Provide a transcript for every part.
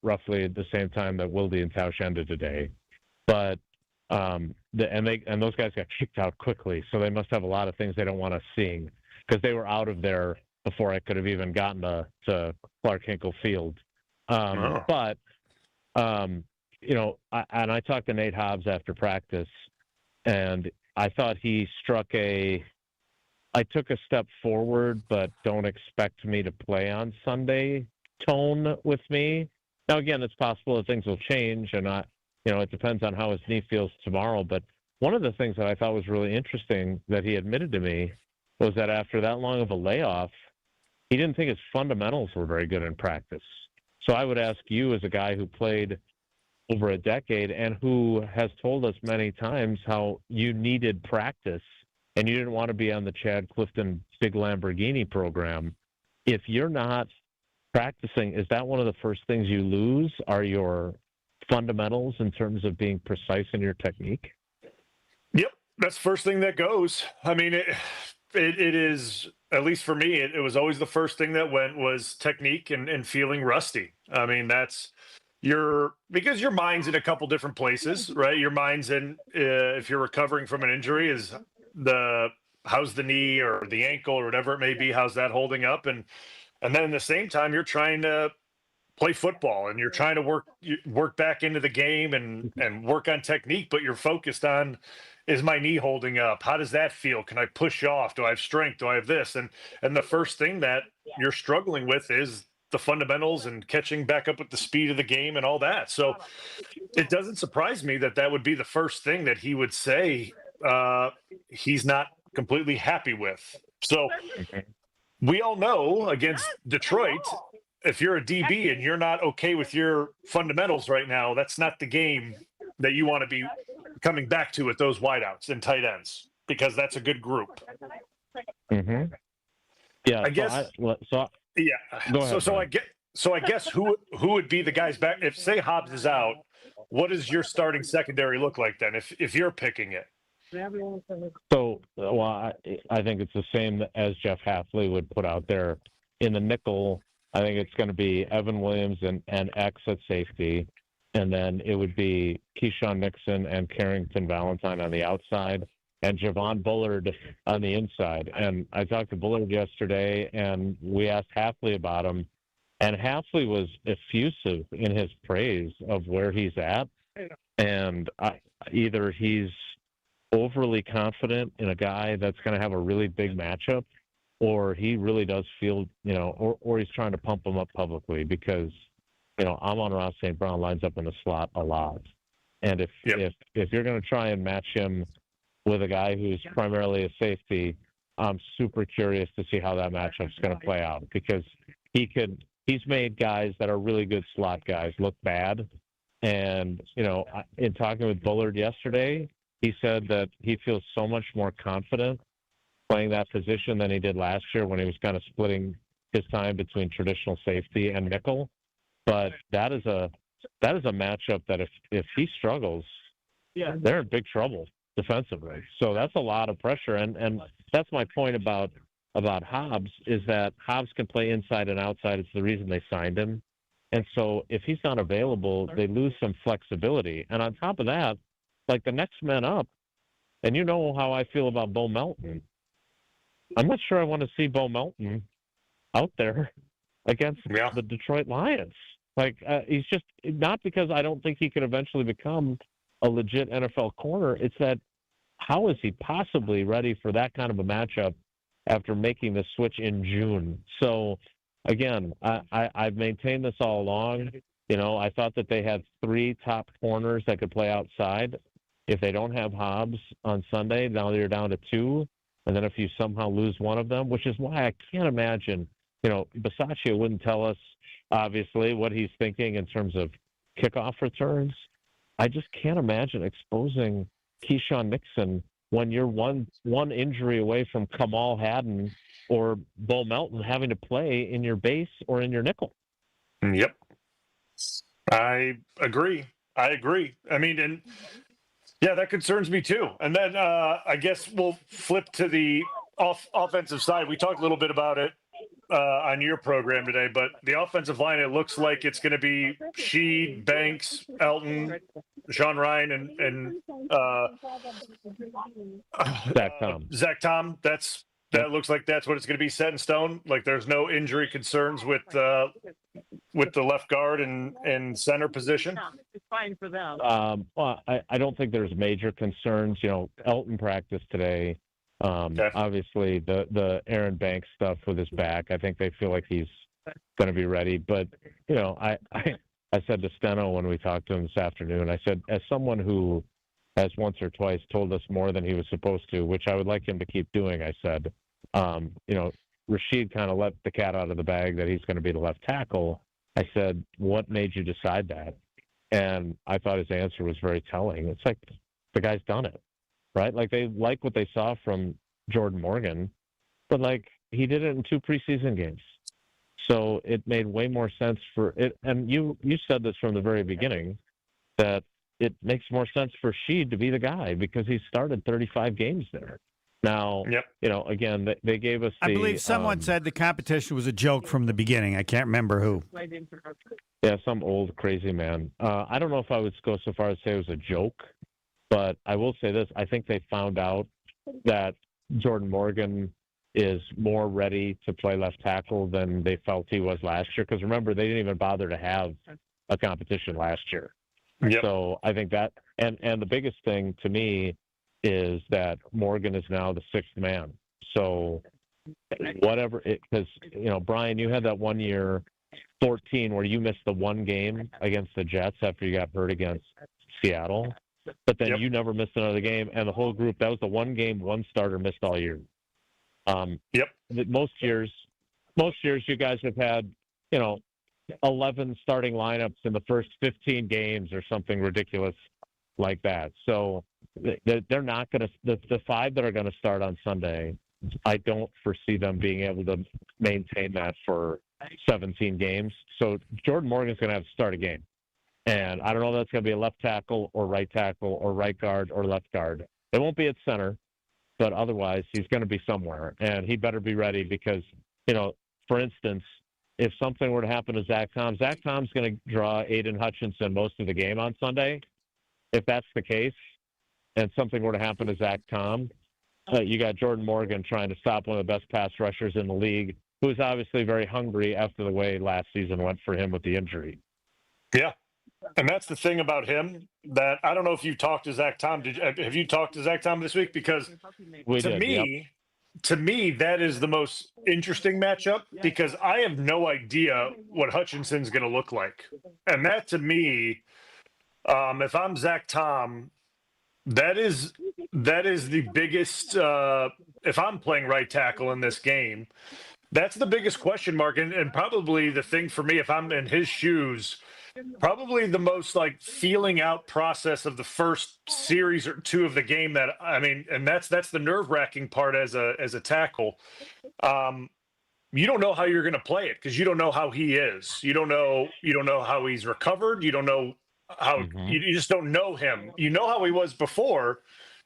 roughly at the same time that Wilde and Tausch ended today. But and those guys got kicked out quickly, so they must have a lot of things they don't want us seeing because they were out of there before I could have even gotten to Clark Hinkle Field. But I talked to Nate Hobbs after practice, and I thought he struck I took a step forward, but don't expect me to play on Sunday tone with me. Now, again, it's possible that things will change, and it depends on how his knee feels tomorrow. But one of the things that I thought was really interesting that he admitted to me was that after that long of a layoff, he didn't think his fundamentals were very good in practice. So I would ask you, as a guy who played over a decade and who has told us many times how you needed practice and you didn't want to be on the Chad Clifton big Lamborghini program, if you're not practicing, is that one of the first things you lose? Are your fundamentals in terms of being precise in your technique? Yep, that's the first thing that goes. I mean, it is, at least for me, it was always the first thing that went was technique and feeling rusty. I mean, that's because your mind's in a couple different places, right? Your mind's in, if you're recovering from an injury, is how's the knee or the ankle or whatever it may be, how's that holding up? And then at the same time, you're trying to play football and you're trying to work back into the game and work on technique, but you're focused on, is my knee holding up? How does that feel? Can I push off? Do I have strength? Do I have this? And the first thing that you're struggling with is the fundamentals and catching back up with the speed of the game and all that. So it doesn't surprise me that would be the first thing that he would say he's not completely happy with. So we all know against Detroit, if you're a DB and you're not okay with your fundamentals right now, that's not the game that you want to be coming back to with those wideouts and tight ends, because that's a good group. Mm-hmm. Yeah, I guess. So I guess who would be the guys back if, say, Hobbs is out? What does your starting secondary look like then, if you're picking it? So, I think it's the same as Jeff Hafley would put out there in the nickel. I think it's going to be Evan Williams and X at safety, and then it would be Keyshawn Nixon and Carrington Valentine on the outside, and Javon Bullard on the inside. And I talked to Bullard yesterday, and we asked Hafley about him, and Hafley was effusive in his praise of where he's at. And either he's overly confident in a guy that's going to have a really big matchup, or he really does feel, or he's trying to pump him up publicly because, Amon-Ra St. Brown lines up in the slot a lot. And if you're going to try and match him with a guy who's primarily a safety, I'm super curious to see how that matchup's going to play out, because he's made guys that are really good slot guys look bad. And, in talking with Bullard yesterday, he said that he feels so much more confident playing that position than he did last year when he was kind of splitting his time between traditional safety and nickel. But that is a matchup that if he struggles, they're in big trouble defensively. So that's a lot of pressure. And that's my point about Hobbs, is that Hobbs can play inside and outside. It's the reason they signed him. And so if he's not available, they lose some flexibility. And on top of that, like the next man up, and you know how I feel about Bo Melton. I'm not sure I want to see Bo Melton out there against the Detroit Lions. Like, he's just, not because I don't think he could eventually become a legit NFL corner. It's that, how is he possibly ready for that kind of a matchup after making the switch in June? So, again, I've maintained this all along. I thought that they had 3 top corners that could play outside. If they don't have Hobbs on Sunday, now you're down to 2. And then if you somehow lose one of them, which is why I can't imagine, Bisaccia wouldn't tell us, obviously, what he's thinking in terms of kickoff returns. I just can't imagine exposing Keyshawn Nixon when you're one injury away from Kamal Hadden or Bo Melton having to play in your base or in your nickel. Yep. I agree. I mean, and yeah, that concerns me too. And then I guess we'll flip to the offensive side. We talked a little bit about it on your program today, but the offensive line, it looks like it's going to be Sheed, Banks, Elton, Sean Ryan, and Zach Tom. That looks like that's what it's going to be, set in stone. Like there's no injury concerns with the left guard and center position. It's fine for them. Well, I don't think there's major concerns. Elton practiced today. Okay. Obviously, the Aaron Banks stuff with his back, I think they feel like he's going to be ready. But, I said to Steno when we talked to him this afternoon, I said, as someone who has once or twice told us more than he was supposed to, which I would like him to keep doing, I said, Rashid kind of let the cat out of the bag that he's going to be the left tackle. I said, what made you decide that? And I thought his answer was very telling. It's like the guy's done it, right? Like they like what they saw from Jordan Morgan, but like he did it in 2 preseason games. So it made way more sense for it. And you said this from the very beginning, that it makes more sense for Sheed to be the guy because he started 35 games there. Now, again, they gave us I believe someone said the competition was a joke from the beginning. I can't remember who. Yeah, some old crazy man. I don't know if I would go so far as to say it was a joke, but I will say this. I think they found out that Jordan Morgan is more ready to play left tackle than they felt he was last year. Because remember, they didn't even bother to have a competition last year. Yep. So I think that, and the biggest thing to me is that Morgan is now the 6th man. So whatever, because, Bryan, you had that 1 year, 14, where you missed the one game against the Jets after you got hurt against Seattle. But then you never missed another game, and the whole group, that was the one game one starter missed all year. Most years you guys have had, 11 starting lineups in the first 15 games or something ridiculous like that. So they're not going to, the 5 that are going to start on Sunday, I don't foresee them being able to maintain that for 17 games. So Jordan Morgan's going to have to start a game. And I don't know if that's going to be a left tackle or right guard or left guard. It won't be at center, but otherwise he's going to be somewhere. And he better be ready because, for instance, if something were to happen to Zach Tom's going to draw Aiden Hutchinson most of the game on Sunday. If that's the case, and something were to happen to Zach Tom, you got Jordan Morgan trying to stop one of the best pass rushers in the league, who's obviously very hungry after the way last season went for him with the injury. Yeah. And that's the thing about him that I don't know if you talked to Zach Tom. Have you talked to Zach Tom this week? Because to me, that is the most interesting matchup because I have no idea what Hutchinson's going to look like. And that to me, if I'm Zach Tom, that is the biggest, if I'm playing right tackle in this game, that's the biggest question mark. And probably the thing for me, if I'm in his shoes, probably the most like feeling out process of the first series or 2 of the game and that's the nerve wracking part as a tackle. You don't know how you're going to play it because you don't know how he is. You don't know how he's recovered. You don't know how you just don't know him. You know how he was before.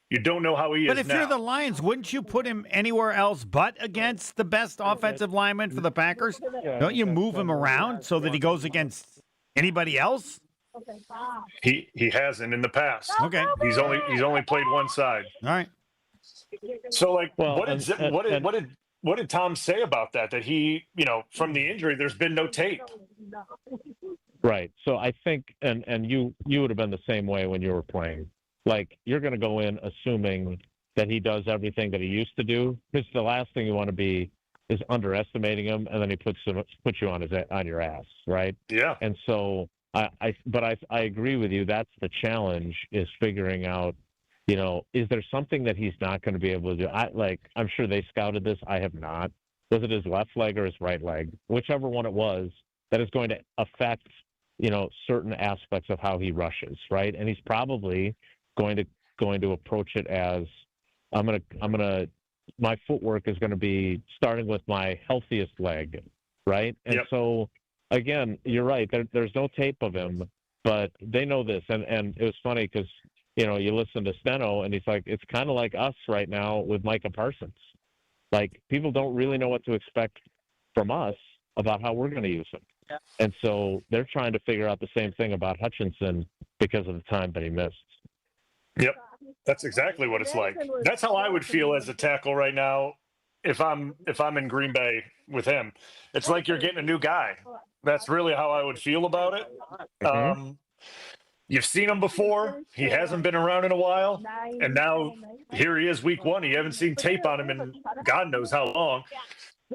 You don't know how he is now. But if you're the Lions, wouldn't you put him anywhere else but against the best offensive lineman for the Packers? Don't you move him around so that he goes against anybody else? He hasn't in the past. Okay. He's only played one side. All right. So like what did Tom say about that? That he, from the injury there's been no tape. Right. So I think and you would have been the same way when you were playing. Like you're going to go in assuming that he does everything that he used to do because the last thing you want to be is underestimating him, and then he puts you on your ass, right? Yeah. And so I agree with you. That's the challenge is figuring out, is there something that he's not going to be able to do? I'm sure they scouted this. I have not. Was it his left leg or his right leg? Whichever one it was, that is going to affect, certain aspects of how he rushes, right? And he's probably going to approach it as I'm gonna my footwork is going to be starting with my healthiest leg, right? And so, again, you're right. There's no tape of him, but they know this. And it was funny because, you listen to Steno, and he's like, it's kind of like us right now with Micah Parsons. Like, people don't really know what to expect from us about how we're going to use him. Yeah. And so they're trying to figure out the same thing about Hutchinson because of the time that he missed. Yep. That's exactly what it's like. That's how I would feel as a tackle right now if I'm in Green Bay with him. It's like you're getting a new guy. That's really how I would feel about it. Mm-hmm. You've seen him before. He hasn't been around in a while. And now here he is week one. You haven't seen tape on him in God knows how long.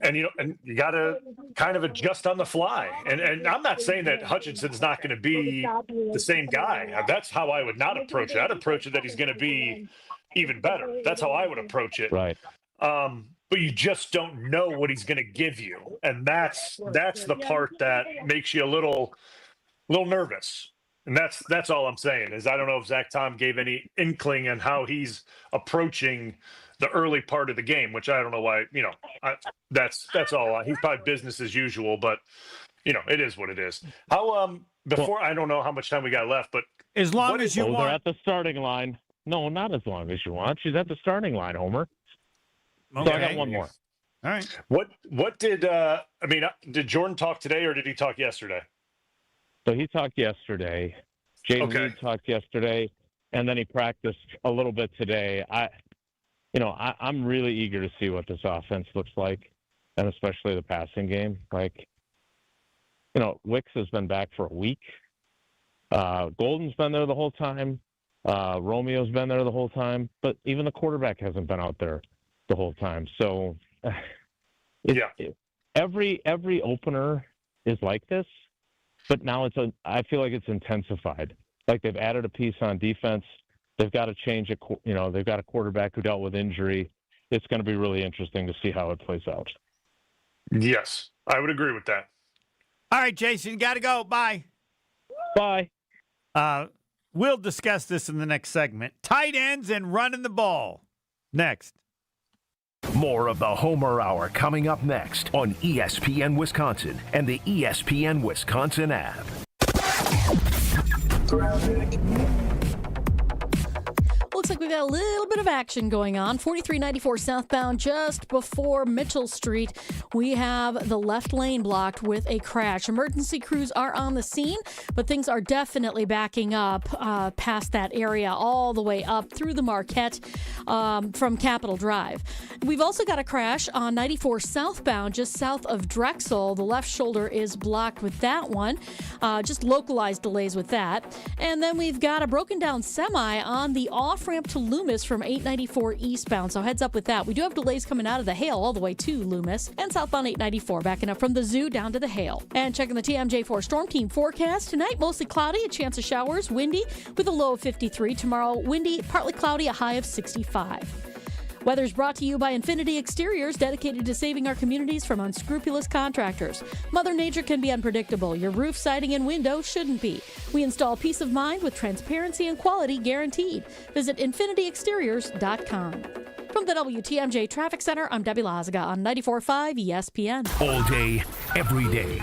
And you got to kind of adjust on the fly. And I'm not saying that Hutchinson's not going to be the same guy. That's how I would not approach it. I'd approach it that he's going to be even better. That's how I would approach it. Right. But you just don't know what he's going to give you. And that's the part that makes you a little nervous. And that's all I'm saying is I don't know if Zach Tom gave any inkling on how he's approaching the early part of the game, which I don't know why, that's all. He's probably business as usual, but it is what it is. How, I don't know how much time we got left, but as long as you want. They're at the starting line. No, not as long as you want. She's at the starting line, Homer. Okay. So I got one more. All right. What did did Jordan talk today or did he talk yesterday? So he talked yesterday. Jaden Reed talked yesterday, and then he practiced a little bit today. I'm really eager to see what this offense looks like, and especially the passing game. Wicks has been back for a week. Golden's been there the whole time. Romeo's been there the whole time, but even the quarterback hasn't been out there the whole time. So, every opener is like this, but now I feel like it's intensified. Like they've added a piece on defense. They've got to change they've got a quarterback who dealt with injury. It's going to be really interesting to see how it plays out. Yes, I would agree with that. All right, Jason, you got to go. Bye. Bye. We'll discuss this in the next segment. Tight ends and running the ball. Next. More of the Homer Hour coming up next on ESPN Wisconsin and the ESPN Wisconsin app. Looks like we've got a little bit of action going on. 4394 southbound just before Mitchell Street. We have the left lane blocked with a crash. Emergency crews are on the scene, but things are definitely backing up past that area all the way up through the Marquette from Capitol Drive. We've also got a crash on 94 southbound just south of Drexel. The left shoulder is blocked with that one. Just localized delays with that. And then we've got a broken down semi on the off-ramp to Loomis from 894 eastbound. So heads up with that. We do have delays coming out of the Hale all the way to Loomis and southbound 894 backing up from the Zoo down to the Hale. And checking the TMJ4 Storm Team forecast. Tonight, mostly cloudy, a chance of showers, windy with a low of 53. Tomorrow, windy, partly cloudy, a high of 65. Weather's brought to you by Infinity Exteriors, dedicated to saving our communities from unscrupulous contractors. Mother Nature can be unpredictable. Your roof, siding, and window shouldn't be. We install peace of mind with transparency and quality guaranteed. Visit infinityexteriors.com. From the WTMJ Traffic Center, I'm Debbie Lazaga on 94.5 ESPN. All day, every day.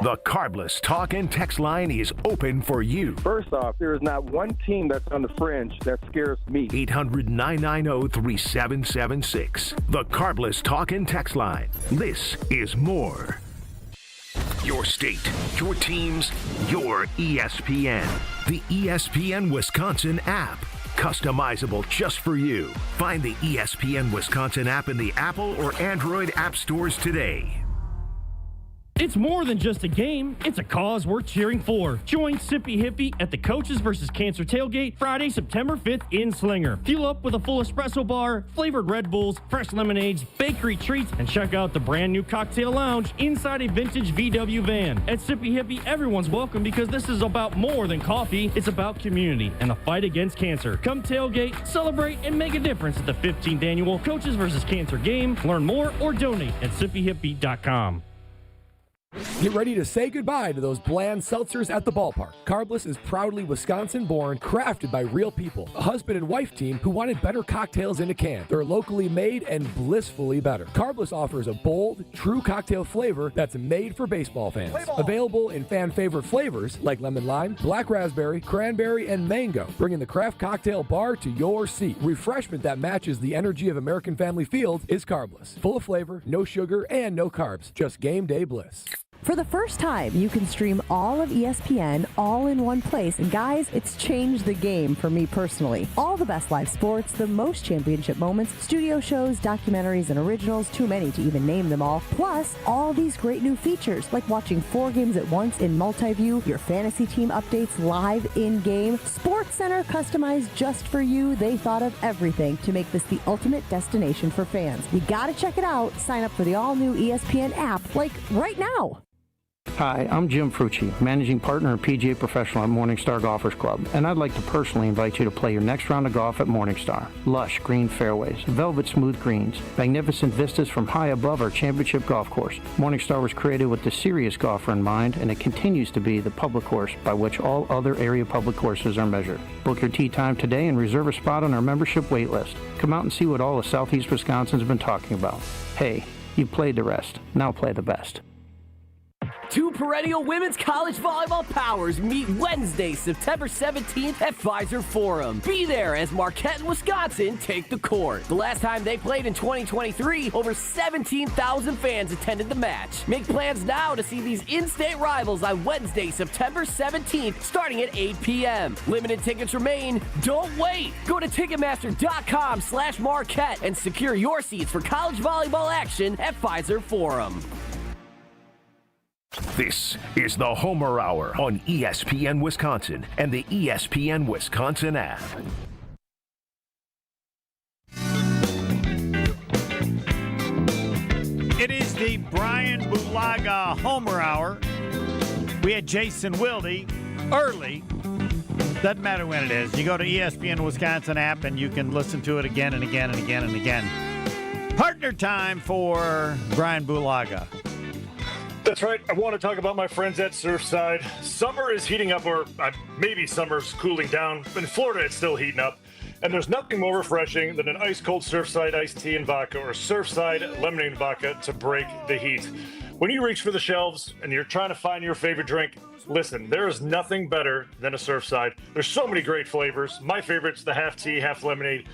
The Carbless Talk and Text line is open for you. First off, there is not one team that's on the fringe that scares me. 800-990-3776. The Carbless Talk and Text line. This is more. Your state, your teams, your ESPN. The ESPN Wisconsin app. Customizable just for you. Find the ESPN Wisconsin app in the Apple or Android app stores today. It's more than just a game. It's a cause we're cheering for. Join Sippy Hippie at the Coaches vs. Cancer Tailgate Friday, September 5th in Slinger. Fuel up with a full espresso bar, flavored Red Bulls, fresh lemonades, bakery treats, and check out the brand new cocktail lounge inside a vintage VW van. At Sippy Hippie, everyone's welcome because this is about more than coffee. It's about community and the fight against cancer. Come tailgate, celebrate, and make a difference at the 15th annual Coaches vs. Cancer game. Learn more or donate at sippyhippie.com. Get ready to say goodbye to those bland seltzers at the ballpark. Carbless is proudly Wisconsin-born, crafted by real people. A husband and wife team who wanted better cocktails in a can. They're locally made and blissfully better. Carbless offers a bold, true cocktail flavor that's made for baseball fans. Available in fan-favorite flavors like lemon lime, black raspberry, cranberry, and mango. Bringing the craft cocktail bar to your seat. Refreshment that matches the energy of American Family Field is Carbless. Full of flavor, no sugar, and no carbs. Just game day bliss. For the first time, you can stream all of ESPN all in one place. And guys, it's changed the game for me personally. All the best live sports, the most championship moments, studio shows, documentaries, and originals, too many to even name them all. Plus, all these great new features, like watching 4 games at once in multi-view, your fantasy team updates live in-game, Sports Center customized just for you. They thought of everything to make this the ultimate destination for fans. You gotta check it out. Sign up for the all-new ESPN app, like right now. Hi, I'm Jim Frucci, Managing Partner and PGA Professional at Morningstar Golfers Club, and I'd like to personally invite you to play your next round of golf at Morningstar. Lush green fairways, velvet smooth greens, magnificent vistas from high above our championship golf course. Morningstar was created with the serious golfer in mind, and it continues to be the public course by which all other area public courses are measured. Book your tee time today and reserve a spot on our membership wait list. Come out and see what all of Southeast Wisconsin's been talking about. Hey, you played the rest. Now play the best. 2 perennial women's college volleyball powers meet Wednesday, September 17th at Pfizer Forum. Be there as Marquette and Wisconsin take the court. The last time they played in 2023, over 17,000 fans attended the match. Make plans now to see these in-state rivals on Wednesday, September 17th, starting at 8 p.m. Limited tickets remain. Don't wait. Go to Ticketmaster.com/Marquette and secure your seats for college volleyball action at Pfizer Forum. This is the Homer Hour on ESPN Wisconsin and the ESPN Wisconsin app. It is the Bryan Bulaga Homer Hour. We had Jason Wilde early. Doesn't matter when it is. You go to ESPN Wisconsin app and you can listen to it again and again and again and again. Partner time for Bryan Bulaga. That's right. I want to talk about my friends at Surfside. Summer is heating up, or maybe summer's cooling down. In Florida, it's still heating up. And there's nothing more refreshing than an ice-cold Surfside iced tea and vodka or Surfside lemonade and vodka to break the heat. When you reach for the shelves and you're trying to find your favorite drink, listen, there is nothing better than a Surfside. There's so many great flavors. My favorite's the half tea, half lemonade,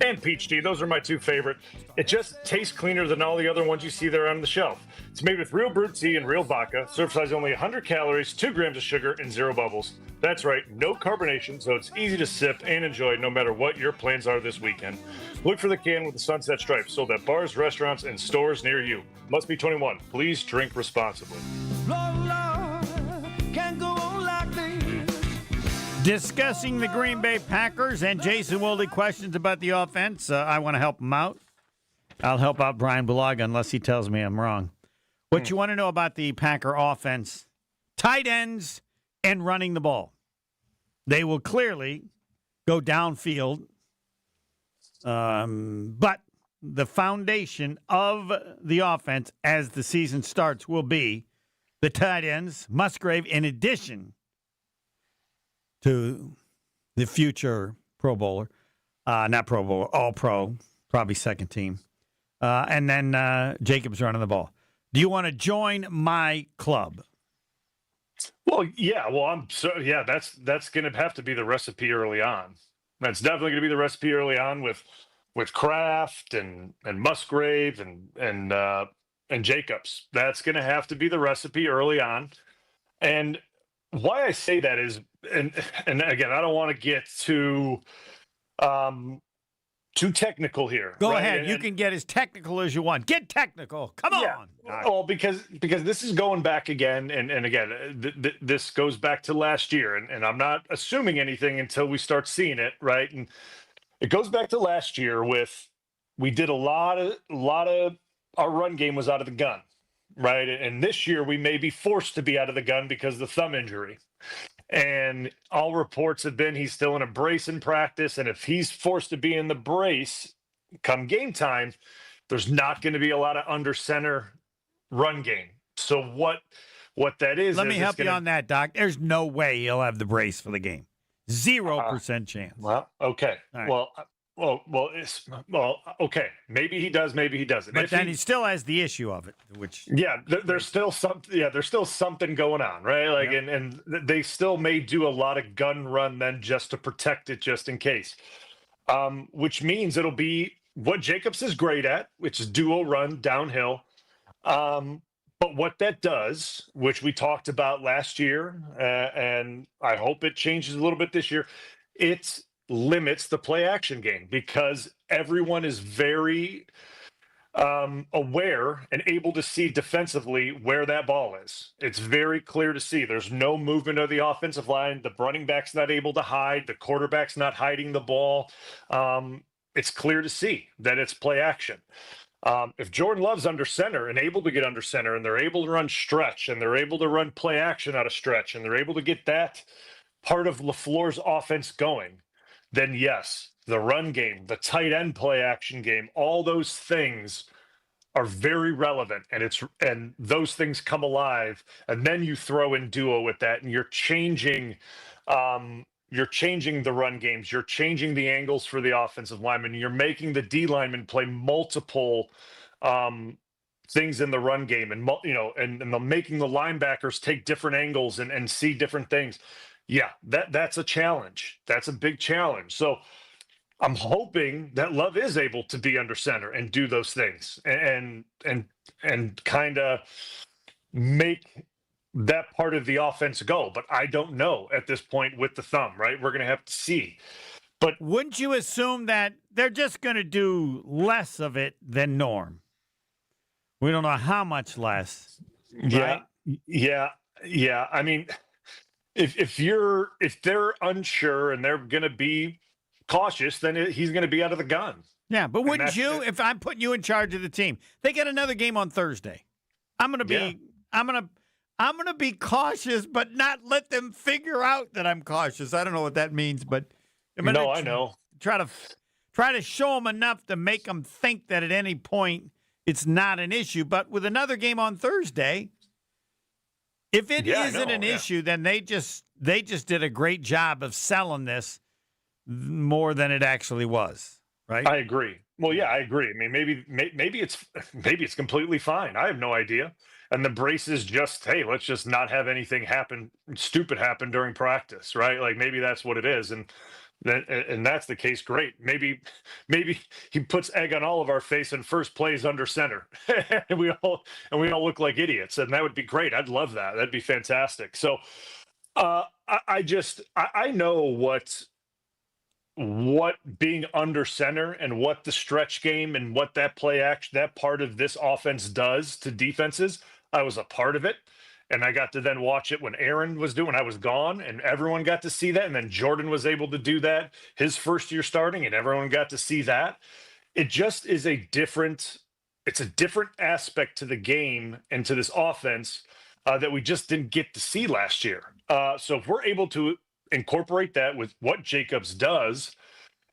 and peach tea. Those are my 2 favorite. It just tastes cleaner than all the other ones you see there on the shelf. It's made with real brewed tea and real vodka. Surfside's only 100 calories, 2 grams of sugar, and 0 bubbles. That's right, no carbonation, so it's easy to sip and enjoy no matter what your plans are this weekend. Look for the can with the sunset stripe, sold at bars, restaurants, and stores near you. Must be 21. Please drink responsibly. Can't go on like this. Discussing the Green Bay Packers and Jason Wilde questions about the offense. I want to help him out. I'll help out Bryan Bulaga unless he tells me I'm wrong. What you want to know about the Packer offense, tight ends and running the ball. They will clearly go downfield, but the foundation of the offense as the season starts will be the tight ends, Musgrave, in addition to the future Pro Bowler, not Pro Bowler, All-Pro, probably second team. And then Jacobs running the ball. Do you want to join my club? Well, yeah. Well, that's going to have to be the recipe early on. That's definitely going to be the recipe early on with Kraft and Musgrave and Jacobs. That's going to have to be the recipe early on. And why I say that is, and again, I don't want to get too technical here. Go ahead. You can get as technical as you want. Get technical. Come on. Well, because this is going back again, and again, this goes back to last year, and I'm not assuming anything until we start seeing it, right? And it goes back to last year we did a lot of our run game was out of the gun, right? And this year we may be forced to be out of the gun because of the thumb injury. And all reports have been he's still in a brace in practice. And if he's forced to be in the brace come game time, there's not going to be a lot of under center run game. So what that is? Let me help you on that, Doc. There's no way he'll have the brace for the game. 0% chance. Well, okay. Right. Okay. Maybe he does. Maybe he doesn't. But then he still has the issue of it, which there's still something going on, right? Like, and they still may do a lot of gun run then just to protect it, just in case. Which means it'll be what Jacobs is great at, which is duo run downhill. But what that does, which we talked about last year, and I hope it changes a little bit this year, it limits the play action game because everyone is very aware and able to see defensively where that ball is. It's very clear to see. There's no movement of the offensive line. The running back's not able to hide. The quarterback's not hiding the ball. It's clear to see that it's play action. If Jordan Love's under center and able to get under center and they're able to run stretch and they're able to run play action out of stretch and they're able to get that part of LaFleur's offense going, then yes, the run game, the tight end play action game, all those things are very relevant, and those things come alive, and then you throw in duo with that, and you're changing the run games, you're changing the angles for the offensive lineman, you're making the D lineman play multiple things in the run game, and making the linebackers take different angles and see different things. Yeah, that's a challenge. That's a big challenge. So I'm hoping that Love is able to be under center and do those things and kind of make that part of the offense go. But I don't know at this point with the thumb, right? We're going to have to see. But wouldn't you assume that they're just going to do less of it than norm? We don't know how much less. Right? Yeah. I mean, if they're unsure and they're going to be cautious, then he's going to be out of the gun. Yeah, but wouldn't you, if I'm putting you in charge of the team, they get another game on Thursday. I'm going to be cautious, but not let them figure out that I'm cautious. I don't know what that means, but I know. Try to show them enough to make them think that at any point it's not an issue. But with another game on Thursday, if it isn't an issue, then they just did a great job of selling this more than it actually was, right? I agree. Well, yeah, I agree. I mean, maybe it's completely fine. I have no idea. And the brace is just, hey, let's just not have anything stupid happen during practice, right? Like maybe that's what it is, and that's the case. Great. Maybe he puts egg on all of our face and first plays under center, and we all look like idiots, and that would be great. I'd love that. That'd be fantastic. So, I know what being under center and what the stretch game and what that play action, that part of this offense does to defenses. I was a part of it, and I got to then watch it when Aaron was doing. I was gone, and everyone got to see that. And then Jordan was able to do that his first year starting, and everyone got to see that. It just is a different aspect to the game and to this offense that we just didn't get to see last year. So if we're able to incorporate that with what Jacobs does,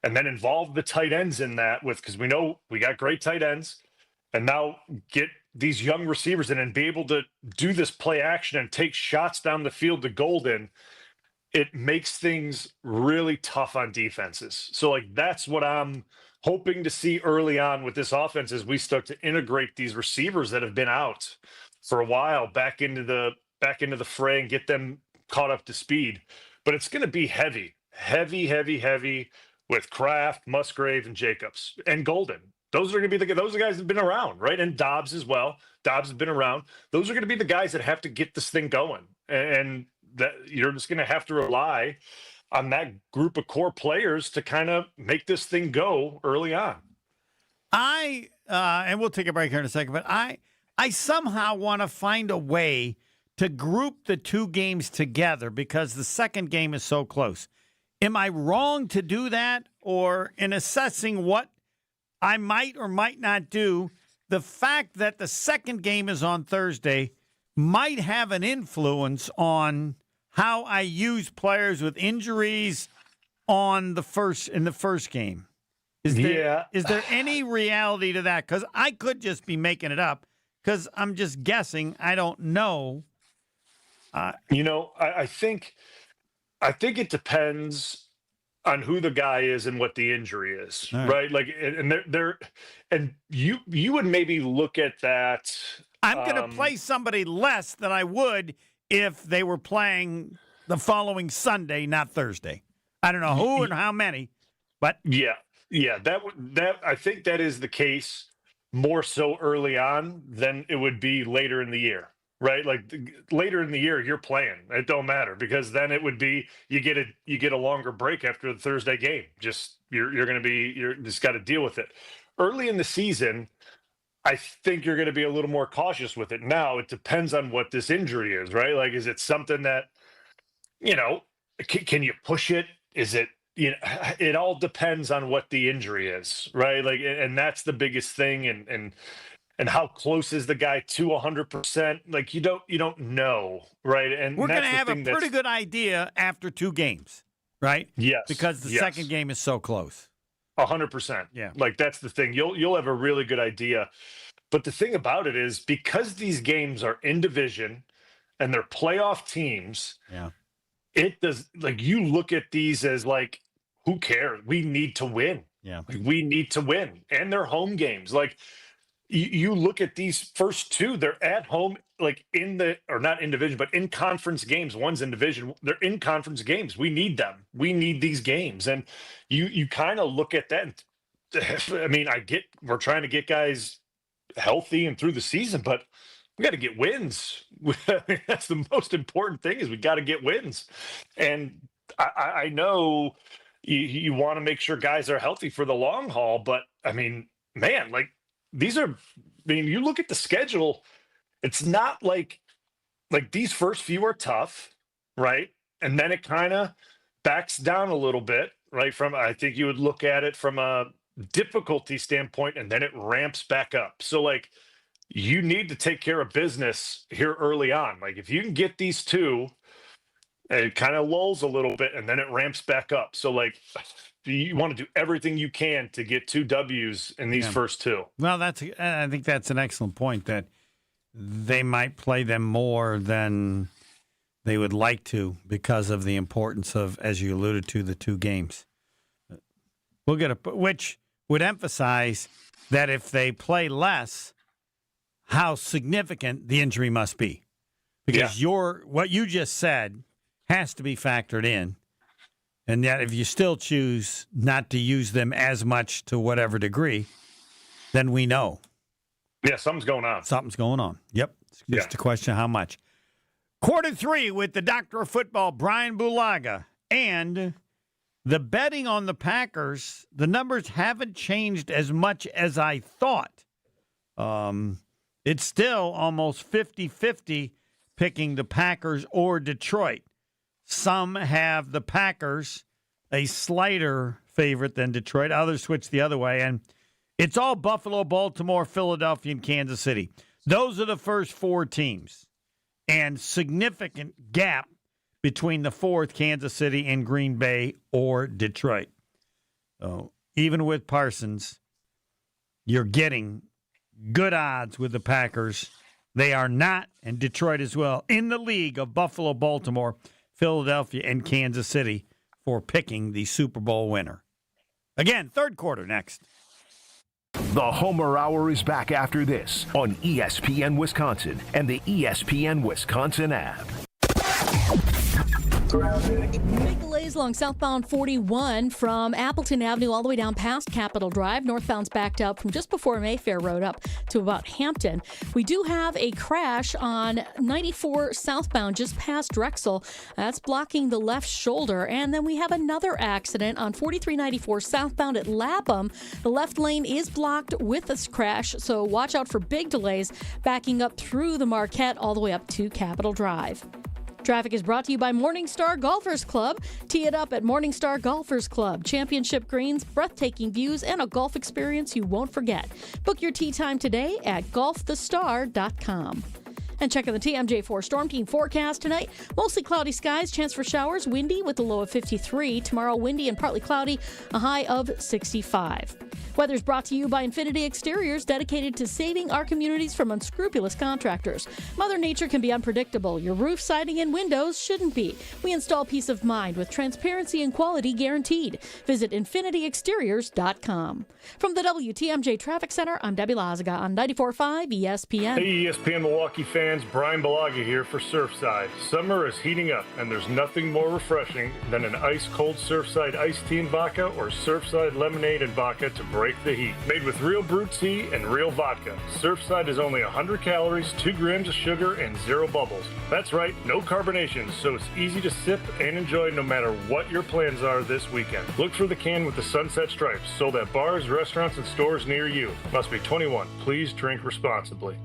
and then involve the tight ends in that because we know we got great tight ends, and now get these young receivers in and be able to do this play action and take shots down the field to Golden, it makes things really tough on defenses. So like that's what I'm hoping to see early on with this offense as we start to integrate these receivers that have been out for a while back into the fray and get them caught up to speed. But it's going to be heavy with Kraft, Musgrave, and Jacobs and Golden. Those are going to be those are the guys that have been around, right? And Dobbs as well. Dobbs has been around. Those are going to be the guys that have to get this thing going, and that you're just going to have to rely on that group of core players to kind of make this thing go early on. And we'll take a break here in a second, but I somehow want to find a way to group the two games together because the second game is so close. Am I wrong to do that? Or in assessing what I might or might not do, the fact that the second game is on Thursday might have an influence on how I use players with injuries in the first game. Is there any reality to that? Because I could just be making it up because I'm just guessing. I don't know. I think it depends on who the guy is and what the injury is, right? Like, and you would maybe look at that. I'm going to play somebody less than I would if they were playing the following Sunday, not Thursday. I don't know who and how many, but yeah, that I think that is the case more so early on than it would be later in the year, right? Like later in the year, you're playing. It don't matter because then it would be you get a longer break after the Thursday game. Just you're just got to deal with it. Early in the season, I think you're going to be a little more cautious with it. Now it depends on what this injury is, right? Like, is it something that can you push it? Is it, it all depends on what the injury is, right? Like, and that's the biggest thing. And how close is the guy to 100%? Like, you don't know, right? And we're going to have a pretty good idea after 2 games, right? Yes. Because the second game is so close. 100%. Yeah. Like, that's the thing. You'll have a really good idea. But the thing about it is because these games are in division and they're playoff teams. Yeah. It does, like, you look at these as like, who cares? We need to win. Yeah. Like, we need to win. And they're home games. Like, you look at these first 2, they're at home, like not in division, but in conference games. One's in division. They're in conference games. We need them. We need these games. And you kind of look at that. And, I mean, we're trying to get guys healthy and through the season, but we got to get wins. That's the most important thing is we got to get wins. And I know you want to make sure guys are healthy for the long haul, but I mean, man, like you look at the schedule, it's not like these first few are tough, right? And then it kind of backs down a little bit, right? I think you would look at it from a difficulty standpoint, and then it ramps back up. So like, you need to take care of business here early on. Like, if you can get these 2, it kind of lulls a little bit and then it ramps back up. So like, you want to do everything you can to get 2 W's in these first 2. Well, I think that's an excellent point, that they might play them more than they would like to because of the importance of, as you alluded to, the 2 games. Which would emphasize that if they play less, how significant the injury must be. Because what you just said has to be factored in. And yet if you still choose not to use them as much to whatever degree, then we know. Yeah, something's going on. Something's going on. Yep. It's just a question of how much. Quarter 3 with the Doctor of Football, Bryan Bulaga. And the betting on the Packers, the numbers haven't changed as much as I thought. It's still almost 50-50 picking the Packers or Detroit. Some have the Packers a slighter favorite than Detroit. Others switch the other way. And it's all Buffalo, Baltimore, Philadelphia, and Kansas City. Those are the first 4 teams. And significant gap between the 4th, Kansas City, and Green Bay or Detroit. So even with Parsons, you're getting good odds with the Packers. They are not, and Detroit as well, in the league of Buffalo, Baltimore, Philadelphia, and Kansas City for picking the Super Bowl winner. Again, 3rd quarter next. The Homer Hour is back after this on ESPN Wisconsin and the ESPN Wisconsin app. Big delays along southbound 41 from Appleton Avenue all the way down past Capitol Drive. Northbound's backed up from just before Mayfair Road up to about Hampton. We do have a crash on 94 southbound just past Drexel. That's blocking the left shoulder. And then we have another accident on 4394 southbound at Lapham. The left lane is blocked with this crash, so watch out for big delays backing up through the Marquette all the way up to Capitol Drive. Traffic is brought to you by Morningstar Golfers Club. Tee it up at Morningstar Golfers Club. Championship greens, breathtaking views, and a golf experience you won't forget. Book your tee time today at golfthestar.com. And checking the TMJ4 Storm Team forecast tonight. Mostly cloudy skies, chance for showers, windy with a low of 53. Tomorrow, windy and partly cloudy, a high of 65. Weather's brought to you by Infinity Exteriors, dedicated to saving our communities from unscrupulous contractors. Mother Nature can be unpredictable. Your roof, siding, and windows shouldn't be. We install peace of mind with transparency and quality guaranteed. Visit infinityexteriors.com. From the WTMJ Traffic Center, I'm Debbie Lazaga on 94.5 ESPN. Hey, ESPN Milwaukee fans, Bryan Bulaga here for Surfside. Summer is heating up, and there's nothing more refreshing than an ice-cold Surfside iced tea and vodka or Surfside lemonade and vodka to break the heat. Made with real brewed tea and real vodka, Surfside is only 100 calories, 2 grams of sugar, and 0 bubbles. That's right, no carbonation, so it's easy to sip and enjoy no matter what your plans are this weekend. Look for the can with the sunset stripes, sold at bars, restaurants, and stores near you. Must be 21. Please drink responsibly.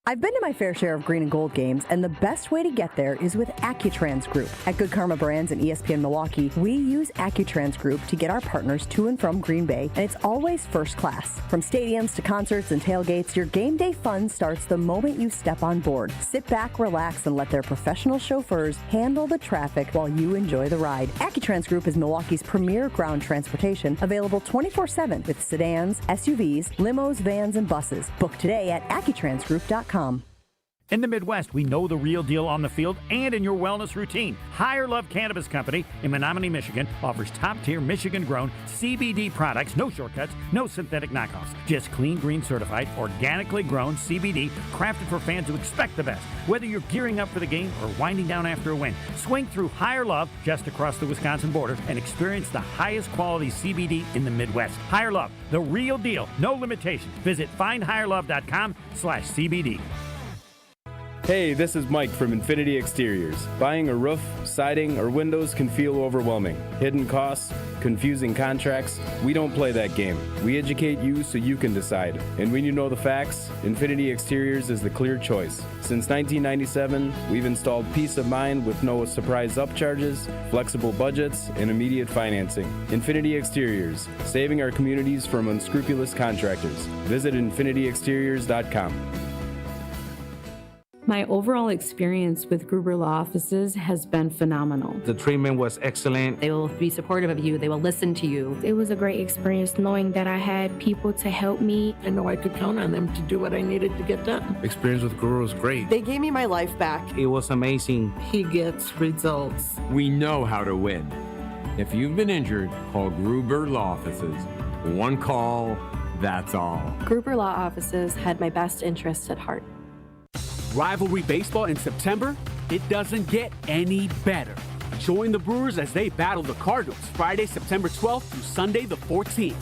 I've been to my fair share of green and gold games, and the best way to get there is with AccuTrans Group. At Good Karma Brands and ESPN Milwaukee, we use AccuTrans Group to get our partners to and from Green Bay, and it's always first class. From stadiums to concerts and tailgates, your game day fun starts the moment you step on board. Sit back, relax, and let their professional chauffeurs handle the traffic while you enjoy the ride. AccuTrans Group is Milwaukee's premier ground transportation, available 24/7 with sedans, SUVs, limos, vans, and buses. Book today at AccuTransGroup.com. In the Midwest, we know the real deal on the field and in your wellness routine. Higher Love Cannabis Company in Menominee, Michigan offers top-tier Michigan-grown CBD products, no shortcuts, no synthetic knockoffs, just clean, green certified, organically grown CBD crafted for fans who expect the best. Whether you're gearing up for the game or winding down after a win, swing through Higher Love just across the Wisconsin border and experience the highest quality CBD in the Midwest. Higher Love, the real deal, no limitations. Visit findhigherlove.com/CBD. Hey, this is Mike from Infinity Exteriors. Buying a roof, siding, or windows can feel overwhelming. Hidden costs, confusing contracts. We don't play that game. We educate you so you can decide. And when you know the facts, Infinity Exteriors is the clear choice. Since 1997, we've installed peace of mind with no surprise upcharges, flexible budgets, and immediate financing. Infinity Exteriors, saving our communities from unscrupulous contractors. Visit infinityexteriors.com. My overall experience with Gruber Law Offices has been phenomenal. The treatment was excellent. They will be supportive of you. They will listen to you. It was a great experience knowing that I had people to help me. I know I could count on them to do what I needed to get done. Experience with Gruber was great. They gave me my life back. It was amazing. He gets results. We know how to win. If you've been injured, call Gruber Law Offices. One call, that's all. Gruber Law Offices had my best interests at heart. Rivalry baseball in September? It doesn't get any better. Join the Brewers as they battle the Cardinals Friday, September 12th through Sunday the 14th.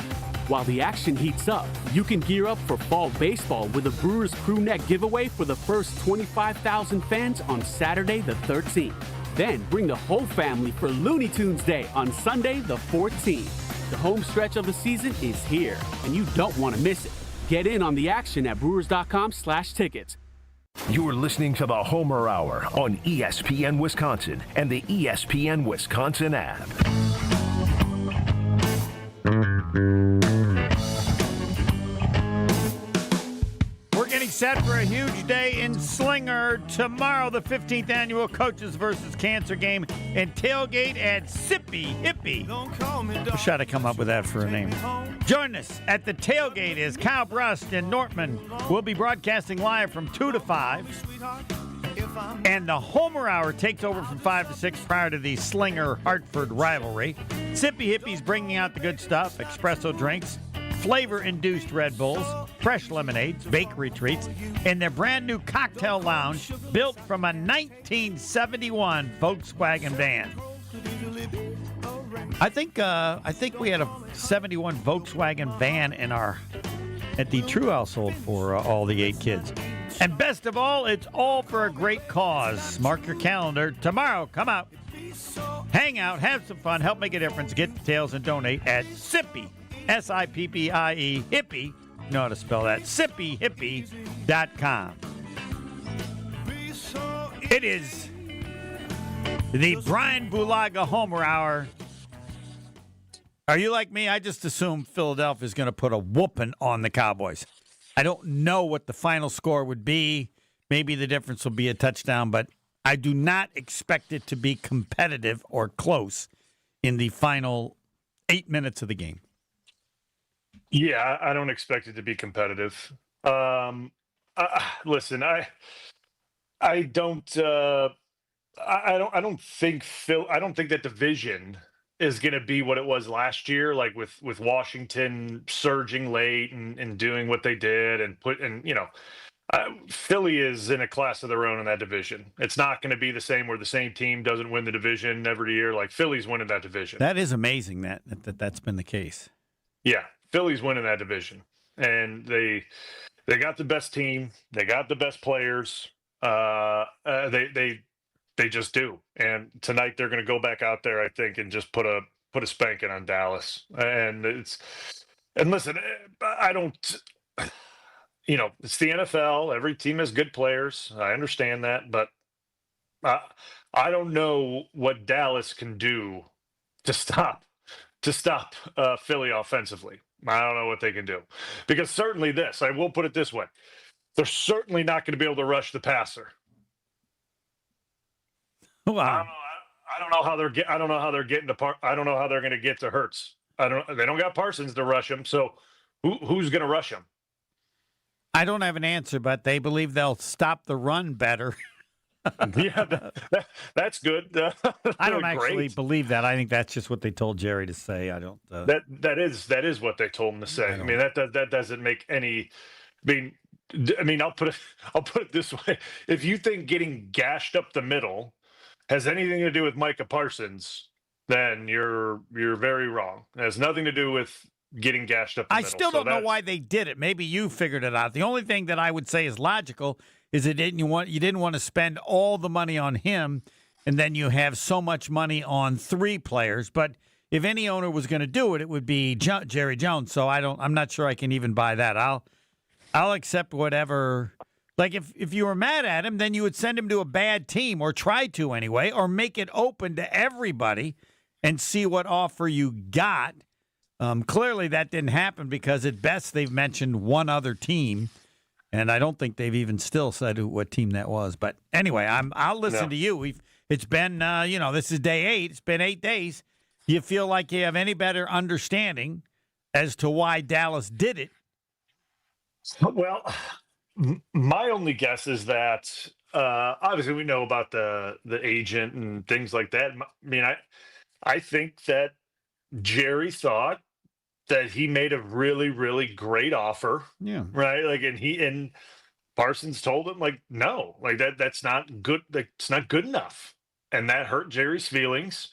While the action heats up, you can gear up for fall baseball with a Brewers crew neck giveaway for the first 25,000 fans on Saturday the 13th. Then bring the whole family for Looney Tunes Day on Sunday the 14th. The home stretch of the season is here, and you don't want to miss it. Get in on the action at brewers.com/tickets. You're listening to the Homer Hour on ESPN Wisconsin and the ESPN Wisconsin app. We're getting set for a huge day in Slinger tomorrow, the 15th annual Coaches versus Cancer game and tailgate at Sippy Hippie. Wish I'd have come up with that for a name. Join us at the tailgate is Kyle Brust and Nortman. We'll be broadcasting live from 2 to 5. And the Homer Hour takes over from 5 to 6 prior to the Slinger-Hartford rivalry. Sippy Hippie's bringing out the good stuff, espresso drinks, flavor-induced Red Bulls, fresh lemonades, bakery treats, and their brand-new cocktail lounge built from a 1971 Volkswagen van. I think we had a 71 Volkswagen van at the True household for all the 8 kids. And best of all, it's all for a great cause. Mark your calendar. Tomorrow, come out, hang out, have some fun, help make a difference, get details, and donate at Sippy, S-I-P-P-I-E, Hippie. You know how to spell that. SippyHippie.com. It is the Bryan Bulaga Homer Hour. Are you like me? I just assume Philadelphia is going to put a whooping on the Cowboys. I don't know what the final score would be maybe the difference will be a touchdown, but I do not expect it to be competitive or close in the final 8 minutes of the game. Yeah, I don't expect it to be competitive. Listen, I don't think I don't think that division is going to be what it was last year, like with Washington surging late and doing what they did Philly is in a class of their own in that division. It's not going to be the same where the same team doesn't win the division every year. Like Philly's winning that division. That is amazing that's been the case. Yeah, Philly's winning that division, and they got the best team. They got the best players. They just do. And tonight they're going to go back out there, I think, and just put a spanking on Dallas. And listen, I don't. It's the NFL. Every team has good players. I understand that, but I don't know what Dallas can do to stop Philly offensively. I don't know what they can do, because certainly I will put it this way: they're certainly not going to be able to rush the passer. Wow. I don't know how they're getting to. I don't know how they're going to get to Hurts. They don't got Parsons to rush him. So who's going to rush him? I don't have an answer, but they believe they'll stop the run better. Yeah, that's good. I don't actually believe that. I think that's just what they told Jerry to say. I don't. That is what they told him to say. I mean, that doesn't make any. I mean, I'll put it this way: if you think getting gashed up the middle has anything to do with Micah Parsons, then you're very wrong. It has nothing to do with getting gashed up the middle. I still don't know why they did it. Maybe you figured it out. The only thing that I would say is logical is you didn't want to spend all the money on him, and then you have so much money on 3 players. But if any owner was going to do it, it would be Jerry Jones. So I'm not sure I can even buy that. I'll accept whatever. Like if you were mad at him, then you would send him to a bad team, or try to anyway, or make it open to everybody and see what offer you got. Clearly that didn't happen, because at best they've mentioned one other team, and I don't think they've even still said what team that was. But anyway, I'll listen to you. It's been this is day 8. It's been 8 days. Do you feel like you have any better understanding as to why Dallas did it? Well, my only guess is that obviously we know about the agent and things like that. I mean, I think that Jerry thought that he made a really, really great offer. Yeah. Right. Like, and Parsons told him, like, no, like that's not good. That's not good enough. And that hurt Jerry's feelings.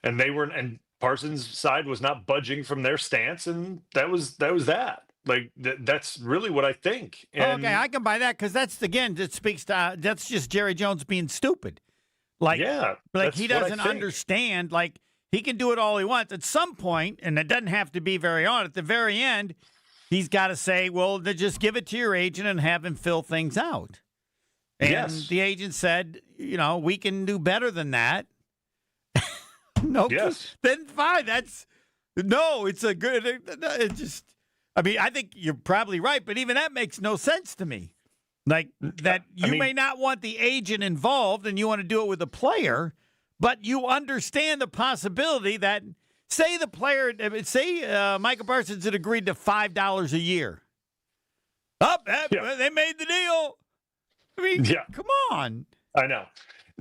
And and Parsons' side was not budging from their stance. And that was that. Like, that's really what I think. And, okay, I can buy that, because that's just Jerry Jones being stupid. Like, yeah, like he doesn't understand. Like, he can do it all he wants. At some point, and it doesn't have to be very on, at the very end, he's got to say, well, just give it to your agent and have him fill things out. And the agent said, we can do better than that. Yes. Then fine. It's a good, it just, I think you're probably right, but even that makes no sense to me. Like, that you may not want the agent involved and you want to do it with a player, but you understand the possibility that, say Micah Parsons had agreed to $5 a year. They made the deal. Come on. I know.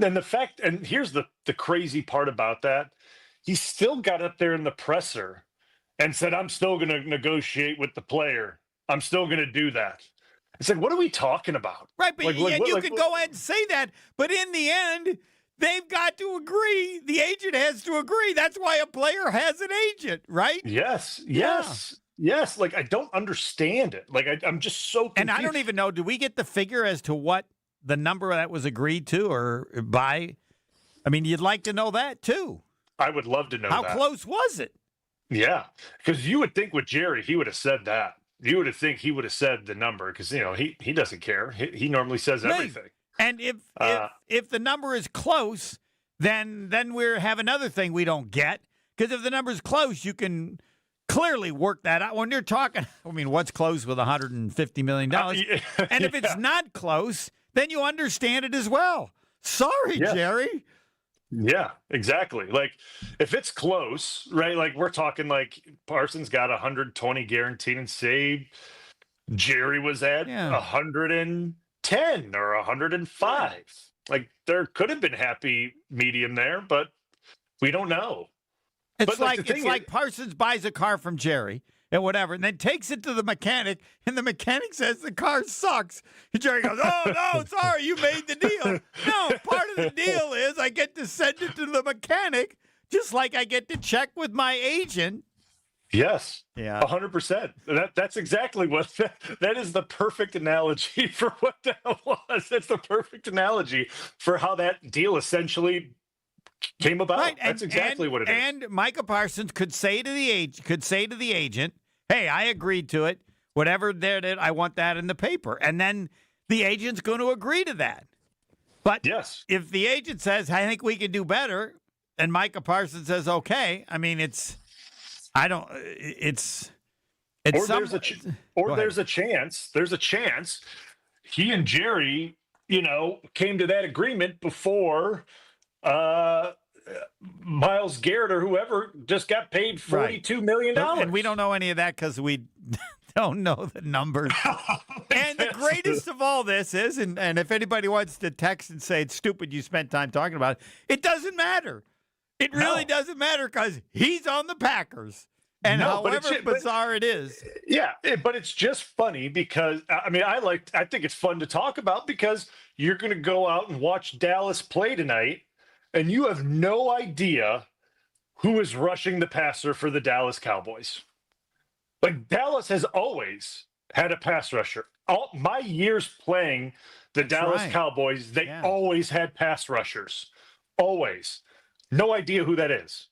And here's the crazy part about that. He still got up there in the presser and said, I'm still going to negotiate with the player. I'm still going to do that. It's like, what are we talking about? Right, but you can go ahead and say that, but in the end, they've got to agree. The agent has to agree. That's why a player has an agent, right? Yes. Like, I don't understand it. Like, I'm just so confused. And I don't even know, do we get the figure as to what the number that was agreed to or by? You'd like to know that, too. I would love to know How close was it? Yeah, because you would think with Jerry, he would have said that. You would think he would have said the number, because, he doesn't care. He normally says everything. And if the number is close, then we have another thing we don't get. Because if the number is close, you can clearly work that out. When you're talking, what's close with $150 million? And if it's not close, then you understand it as well. Sorry, Jerry. Yeah, exactly. Like, if it's close, right? Like, we're talking like Parsons got 120 guaranteed and saved. Jerry was at 110 or 105. Like, there could have been happy medium there, but we don't know. It's like Parsons buys a car from Jerry and whatever, and then takes it to the mechanic, and the mechanic says the car sucks. And Jerry goes, "Oh, no, sorry, you made the deal." No, part of the deal is I get to send it to the mechanic, just like I get to check with my agent. Yes. Yeah. 100%. That's exactly what that is the perfect analogy for what that was. That's the perfect analogy for how that deal essentially came about. Right. That's exactly what it is. And Micah Parsons could say to the agent, "Hey, I agreed to it. Whatever there did, I want that in the paper." And then the agent's going to agree to that. But if the agent says, "I think we can do better," and Micah Parsons says, "Okay," I mean, there's a chance he and Jerry, came to that agreement before Myles Garrett or whoever just got paid $42 million. And we don't know any of that because we don't know the numbers. And the greatest of all this is, and if anybody wants to text and say it's stupid you spent time talking about it doesn't matter. It really doesn't matter because he's on the Packers. And however bizarre it is. Yeah, but it's just funny because, I think it's fun to talk about because you're going to go out and watch Dallas play tonight, and you have no idea who is rushing the passer for the Dallas Cowboys. Like, Dallas has always had a pass rusher. All my years playing the Dallas Cowboys, they always had pass rushers. Always. No idea who that is.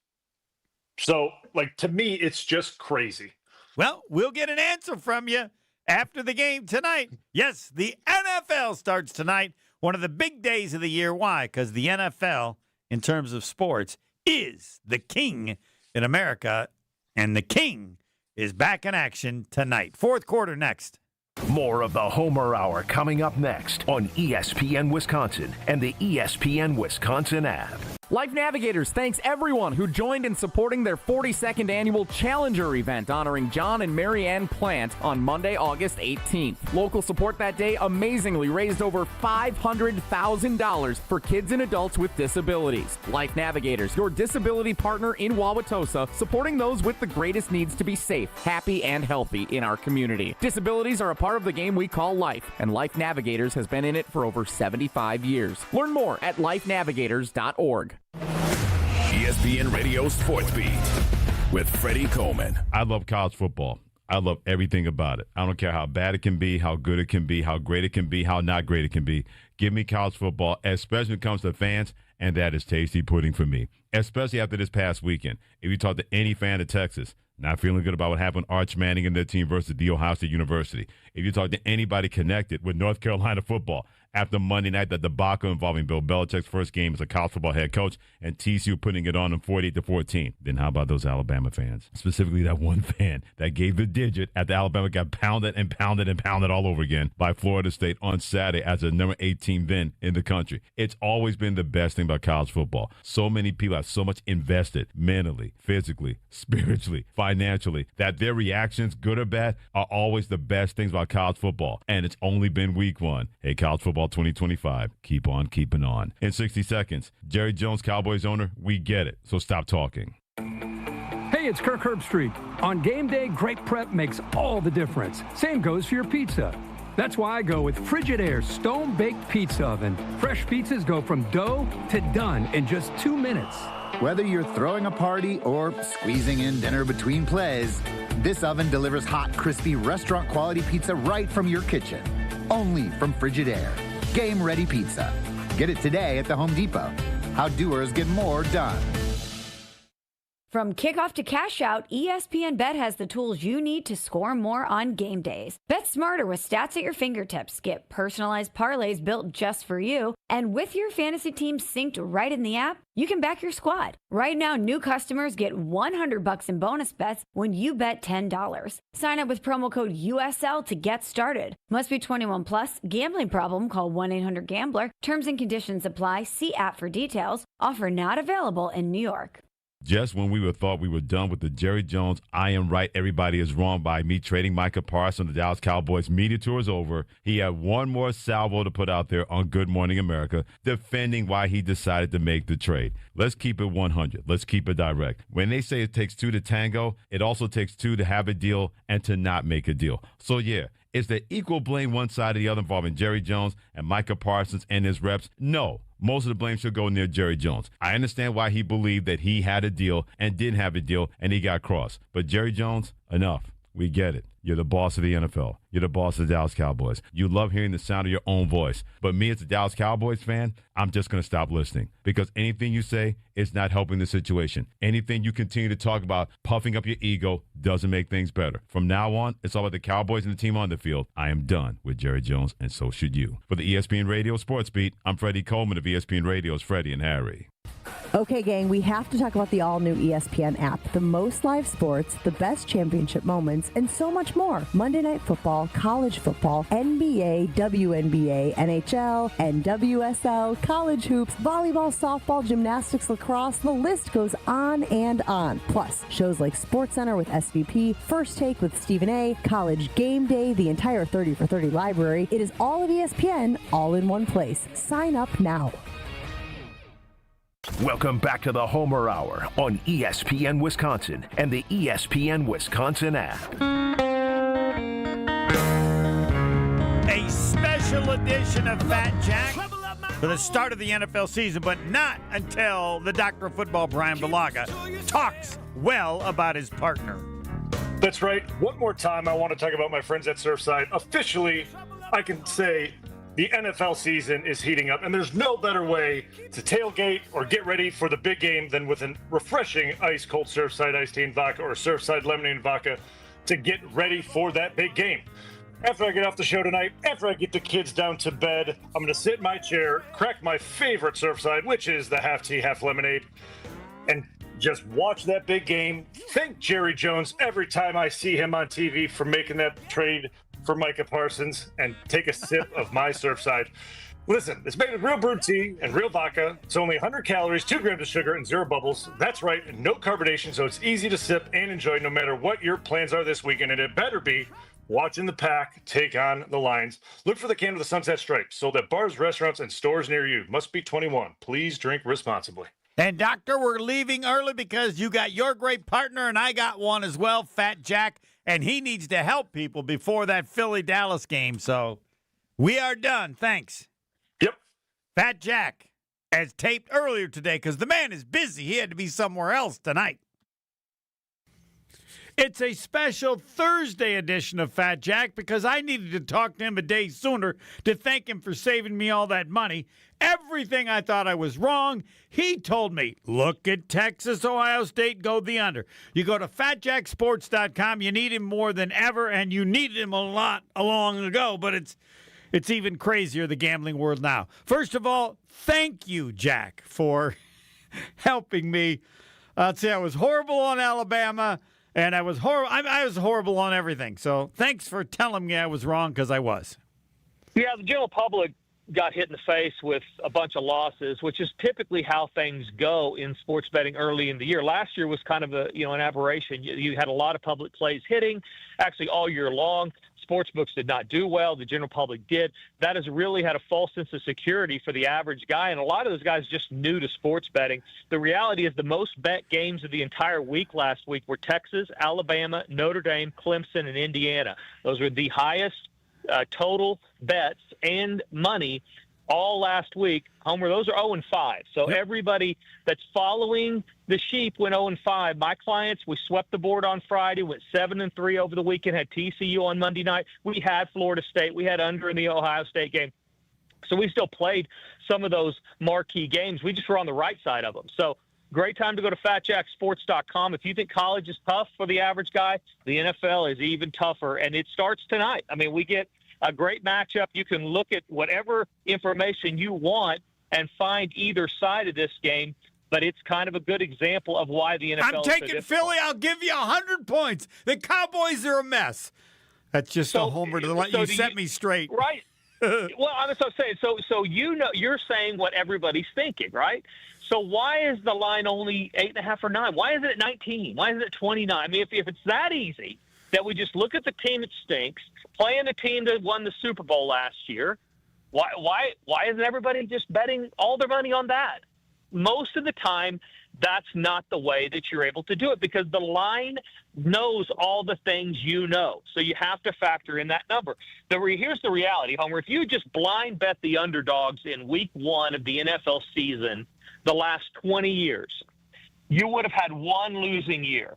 So, to me, it's just crazy. Well, we'll get an answer from you after the game tonight. Yes, the NFL starts tonight. One of the big days of the year. Why? Because the NFL, in terms of sports, is the king in America, and the king is back in action tonight. Fourth quarter next. More of the Homer Hour coming up next on ESPN Wisconsin and the ESPN Wisconsin app. Life Navigators thanks everyone who joined in supporting their 42nd annual Challenger event honoring John and Mary Ann Plant on Monday, August 18th. Local support that day amazingly raised over $500,000 for kids and adults with disabilities. Life Navigators, your disability partner in Wauwatosa, supporting those with the greatest needs to be safe, happy, and healthy in our community. Disabilities are a part of the game we call life, and Life Navigators has been in it for over 75 years. Learn more at lifenavigators.org. ESPN Radio Sports Beat with Freddie Coleman. I love college football. I love everything about it. I don't care how bad it can be, how good it can be, how great it can be, how not great it can be. Give me college football, especially when it comes to fans, and that is tasty pudding for me, especially after this past weekend. If you talk to any fan of Texas, not feeling good about what happened with Arch Manning and their team versus The Ohio State University. If you talk to anybody connected with North Carolina football after Monday night, that debacle involving Bill Belichick's first game as a college football head coach and TCU putting it on them 48-14. Then how about those Alabama fans? Specifically that one fan that gave the digit after Alabama got pounded and pounded and pounded all over again by Florida State on Saturday as the number 8 team then in the country. It's always been the best thing about college football. So many people have so much invested mentally, physically, spiritually, financially, that their reactions, good or bad, are always the best things about college football. And it's only been week one. Hey, college football 2025, keep on keeping on. In 60 seconds, Jerry Jones, Cowboys owner, we get it. So stop talking. Hey, it's Kirk Herbstreit. On game day, great prep makes all the difference. Same goes for your pizza. That's why I go with Frigidaire Stone-Baked Pizza Oven. Fresh pizzas go from dough to done in just 2 minutes. Whether you're throwing a party or squeezing in dinner between plays, this oven delivers hot, crispy, restaurant-quality pizza right from your kitchen. Only from Frigidaire. Game-ready pizza. Get it today at the Home Depot. How doers get more done. From kickoff to cash out, ESPN Bet has the tools you need to score more on game days. Bet smarter with stats at your fingertips. Get personalized parlays built just for you. And with your fantasy team synced right in the app, you can back your squad. Right now, new customers get $100 in bonus bets when you bet $10. Sign up with promo code USL to get started. Must be 21 plus. Gambling problem? Call 1-800-GAMBLER. Terms and conditions apply. See app for details. Offer not available in New York. Just when we thought we were done with the Jerry Jones, I am right, everybody is wrong by me trading Micah Parsons, the Dallas Cowboys media tour is over. He had one more salvo to put out there on Good Morning America, defending why he decided to make the trade. Let's keep it 100. Let's keep it direct. When they say it takes two to tango, it also takes two to have a deal and to not make a deal. So, yeah. Is there equal blame one side or the other involving Jerry Jones and Micah Parsons and his reps? No. Most of the blame should go near Jerry Jones. I understand why he believed that he had a deal and didn't have a deal and he got crossed. But Jerry Jones, enough. We get it. You're the boss of the NFL. You're the boss of the Dallas Cowboys. You love hearing the sound of your own voice. But me as a Dallas Cowboys fan, I'm just going to stop listening because anything you say is not helping the situation. Anything you continue to talk about puffing up your ego doesn't make things better. From now on, it's all about the Cowboys and the team on the field. I am done with Jerry Jones, and so should you. For the ESPN Radio Sports Beat, I'm Freddie Coleman of ESPN Radio's Freddie and Harry. Okay, gang, we have to talk about the all-new ESPN app. The most live sports, the best championship moments, and so much more. Monday Night Football, college football, NBA, WNBA, NHL, NWSL, college hoops, volleyball, softball, gymnastics, lacrosse, the list goes on and on. Plus, shows like SportsCenter with SVP, First Take with Stephen A., College Game Day, the entire 30 for 30 library. It is all of ESPN, all in one place. Sign up now. Welcome back to the Homer Hour on ESPN Wisconsin and the ESPN Wisconsin app. A special edition of Fat Jack for the start of the NFL season, but not until the Doctor of Football, Bryan Bulaga, talks well about his partner. That's right. One more time, I want to talk about my friends at Surfside. Officially, I can say the NFL season is heating up, and there's no better way to tailgate or get ready for the big game than with a refreshing ice-cold Surfside iced tea and vodka or Surfside lemonade and vodka to get ready for that big game. After I get off the show tonight, after I get the kids down to bed, I'm going to sit in my chair, crack my favorite Surfside, which is the half tea, half lemonade, and just watch that big game. Thank Jerry Jones every time I see him on TV for making that trade for Micah Parsons, and take a sip of my Surfside. Listen, it's made with real brewed tea and real vodka. It's only 100 calories, 2 grams of sugar, and 0 bubbles. That's right, and no carbonation, so it's easy to sip and enjoy no matter what your plans are this weekend. And it better be watching the Pack take on the Lions. Look for the can with the sunset stripe, sold at bars, restaurants, and stores near you. Must be 21. Please drink responsibly. And, Doctor, we're leaving early because you got your great partner, and I got one as well, Fat Jack. And he needs to help people before that Philly-Dallas game. So we are done. Thanks. Yep. Fat Jack, as taped earlier today, because the man is busy. He had to be somewhere else tonight. It's a special Thursday edition of Fat Jack because I needed to talk to him a day sooner to thank him for saving me all that money. Everything I thought I was wrong, he told me, look at Texas, Ohio State, go the under. You go to fatjacksports.com. You need him more than ever, and you needed him a lot long ago, but it's even crazier, the gambling world now. First of all, thank you, Jack, for helping me. I'd say I was horrible on Alabama. And I was horrible. I was horrible on everything. So thanks for telling me I was wrong, because I was. Yeah, the general public got hit in the face with a bunch of losses, which is typically how things go in sports betting early in the year. Last year was kind of an aberration. You had a lot of public plays hitting actually all year long. Sports books did not do well. The general public did. That has really had a false sense of security for the average guy, and a lot of those guys just new to sports betting. The reality is the most bet games of the entire week last week were Texas, Alabama, Notre Dame, Clemson, and Indiana. Those were the highest total bets and money all last week. Homer, those are 0-5. So everybody that's following the sheep went 0-5. My clients, we swept the board on Friday, went 7-3 over the weekend, had TCU on Monday night. We had Florida State. We had under in the Ohio State game. So we still played some of those marquee games. We just were on the right side of them. So great time to go to FatJackSports.com. If you think college is tough for the average guy, the NFL is even tougher, and it starts tonight. I mean, we get a great matchup. You can look at whatever information you want and find either side of this game, but it's kind of a good example of why the NFL I'm is taking Philly. I'll give you 100 points. The Cowboys are a mess. That's just a homer to the line. You set me straight. Right. Well, I'm so saying. So you're saying what everybody's thinking, right? So why is the line only 8.5 or 9? Why is it at 19? Why is it at 29? I mean, if it's that easy that we just look at the team that stinks, playing the team that won the Super Bowl last year, why isn't everybody just betting all their money on that? Most of the time, that's not the way that you're able to do it because the line knows all the things you know. So you have to factor in that number. Here's the reality, Homer. If you just blind bet the underdogs in week 1 of the NFL season the last 20 years, you would have had one losing year.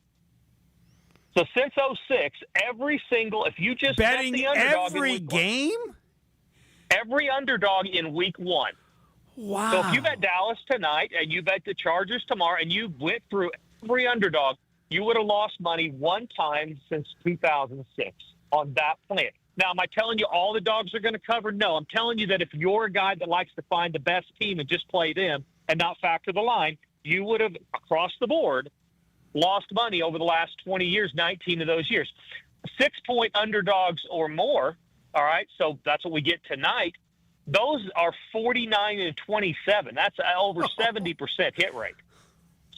So since 2006, if you just betting bet the underdog every in week game? every underdog in week 1. Wow. So if you bet Dallas tonight and you bet the Chargers tomorrow and you went through every underdog, you would have lost money one time since 2006 on that plan. Now, am I telling you all the dogs are going to cover? No, I'm telling you that if you're a guy that likes to find the best team and just play them and not factor the line, you would have, across the board, lost money over the last 20 years, 19 of those years. 6-point underdogs or more, all right, so that's what we get tonight. Those are 49 and 27. That's over 70% hit rate.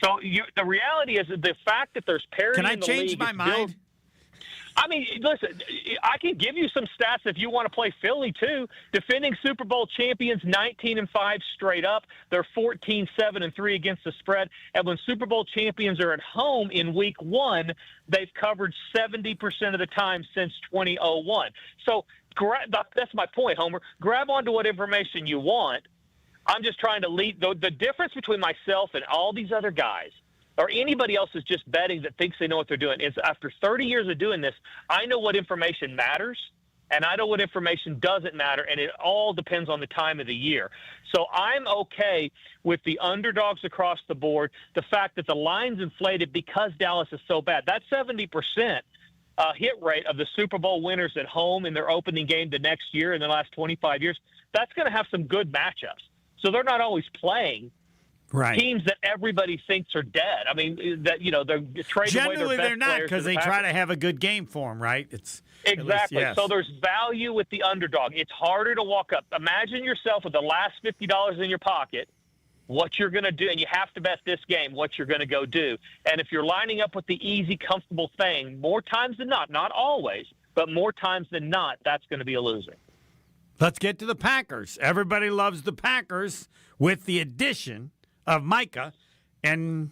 So the reality is that the fact that there's parity in the league. Can I change my mind? I mean, listen, I can give you some stats if you want to play Philly too. Defending Super Bowl champions, 19-5 straight up. They're 14-7-3 against the spread. And when Super Bowl champions are at home in week 1, they've covered 70% of the time since 2001. So that's my point, Homer. Grab onto what information you want. I'm just trying to lead. The difference between myself and all these other guys or anybody else is just betting that thinks they know what they're doing is after 30 years of doing this, I know what information matters and I know what information doesn't matter, and it all depends on the time of the year. So I'm okay with the underdogs across the board, the fact that the line's inflated because Dallas is so bad. That 70% hit rate of the Super Bowl winners at home in their opening game the next year in the last 25 years, that's going to have some good matchups. So they're not always playing teams that everybody thinks are dead. I mean, that they're trading away their best they're not players because they try to have a good game for them, right? It's exactly. Least, yes. So there's value with the underdog. It's harder to walk up. Imagine yourself with the last $50 in your pocket, what you're going to do, and you have to bet this game what you're going to go do. And if you're lining up with the easy, comfortable thing, more times than not always, but more times than not, that's going to be a loser. Let's get to the Packers. Everybody loves the Packers with the addition of Micah. And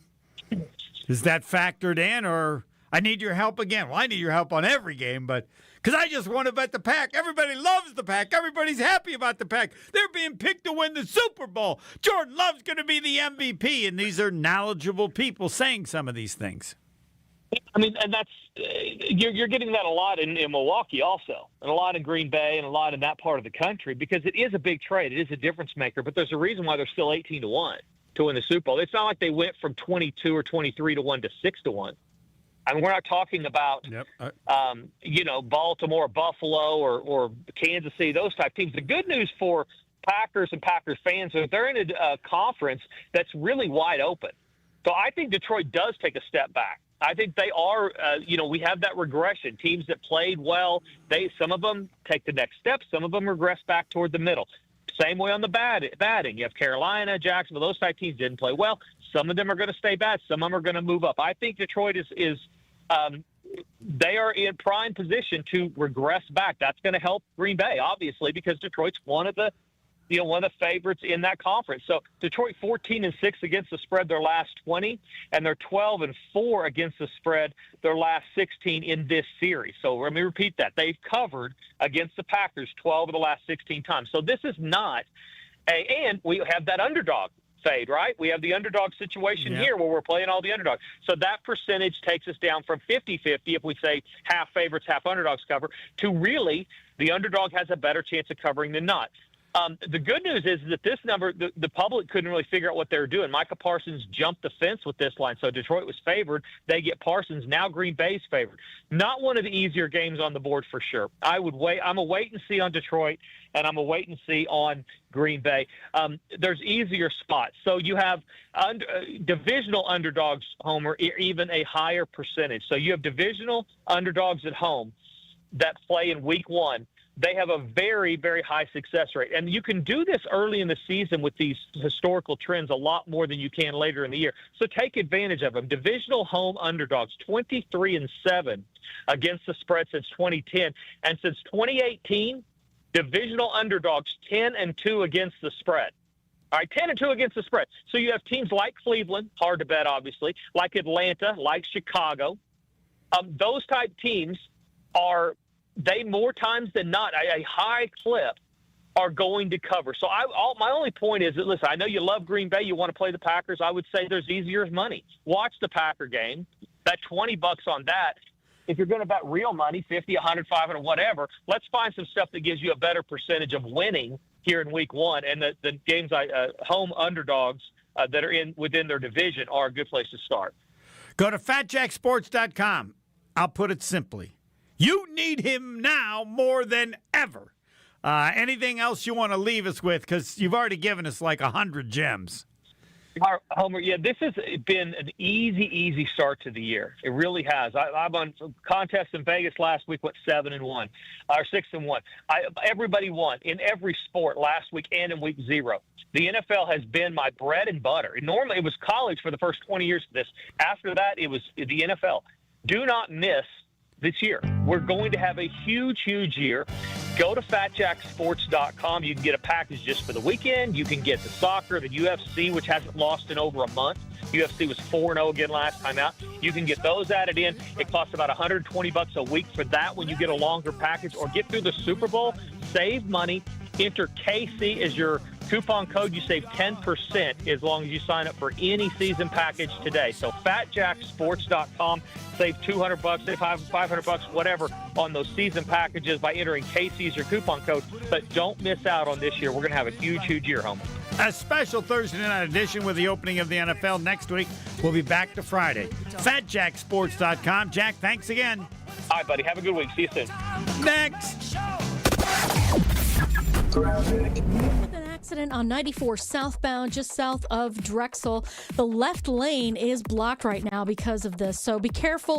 is that factored in, or I need your help again? Well, I need your help on every game, but because I just want to bet the Pack. Everybody loves the Pack. Everybody's happy about the Pack. They're being picked to win the Super Bowl. Jordan Love's going to be the MVP, and these are knowledgeable people saying some of these things. I mean, and that's you're getting that a lot in Milwaukee also, and a lot in Green Bay, and a lot in that part of the country because it is a big trade. It is a difference maker, but there's a reason why they're still 18-1 to win the Super Bowl. It's not like they went from 22 or 23-1 to 6-1. I mean, we're not talking about, Baltimore, Buffalo, or Kansas City, those type teams. The good news for Packers and Packers fans is they're in a conference that's really wide open. So I think Detroit does take a step back. I think they are, we have that regression. Teams that played well, some of them take the next step. Some of them regress back toward the middle. Same way on the batting. You have Carolina, Jacksonville, those type teams didn't play well. Some of them are going to stay bad. Some of them are going to move up. I think Detroit is they are in prime position to regress back. That's going to help Green Bay, obviously, because Detroit's one of the favorites in that conference. So Detroit 14-6 against the spread their last 20, and they're 12-4 against the spread their last 16 in this series. So let me repeat that. They've covered against the Packers 12 of the last 16 times. So this is not and we have that underdog fade, right? We have the underdog situation here where we're playing all the underdogs. So that percentage takes us down from 50-50, if we say half favorites, half underdogs cover, to really the underdog has a better chance of covering than not. The good news is that this number, the public couldn't really figure out what they were doing. Micah Parsons jumped the fence with this line, so Detroit was favored. They get Parsons. Now Green Bay's favored. Not one of the easier games on the board for sure. I'm a wait and see on Detroit, and I'm a wait and see on Green Bay. There's easier spots. So you have divisional underdogs, Homer, even a higher percentage. So you have divisional underdogs at home that play in week 1. They have a very, very high success rate. And you can do this early in the season with these historical trends a lot more than you can later in the year. So take advantage of them. Divisional home underdogs, 23-7 against the spread since 2010. And since 2018, divisional underdogs, 10-2 against the spread. All right, 10-2 against the spread. So you have teams like Cleveland, hard to bet, obviously, like Atlanta, like Chicago. Those type teams are – they more times than not, a high clip, are going to cover. So my only point is that, listen, I know you love Green Bay. You want to play the Packers. I would say there's easier money. Watch the Packer game. Bet $20 on that. If you're going to bet real money, 50, 100, 500, whatever, let's find some stuff that gives you a better percentage of winning here in week 1. And the games, home underdogs that are within their division are a good place to start. Go to fatjacksports.com. I'll put it simply. You need him now more than ever. Anything else you want to leave us with? Because you've already given us like 100 gems. Homer, yeah, this has been an easy start to the year. It really has. I've on contests in Vegas last week, went 7-1 or 6-1. Everybody won in every sport last week and in week 0. The NFL has been my bread and butter. Normally, it was college for the first 20 years of this. After that, it was the NFL. Do not miss this year. We're going to have a huge year. Go to fatjacksports.com. You can get a package just for the weekend. You can get the soccer, the UFC, which hasn't lost in over a month. UFC was 4-0 again last time out. You can get those added in. It costs about $120 a week for that when you get a longer package, or get through the Super Bowl, save money, enter KC as your coupon code. You save 10% as long as you sign up for any season package today. So fatjacksports.com, save $200, save $500, whatever, on those season packages by entering KC as your coupon code. But don't miss out on this year. We're going to have a huge year, Homer. A special Thursday night edition with the opening of the NFL next week. We'll be back to Friday. fatjacksports.com. Jack, thanks again. All right, buddy. Have a good week. See you soon. Next. With an accident on 94 southbound, just south of Drexel. The left lane is blocked right now because of this, so be careful.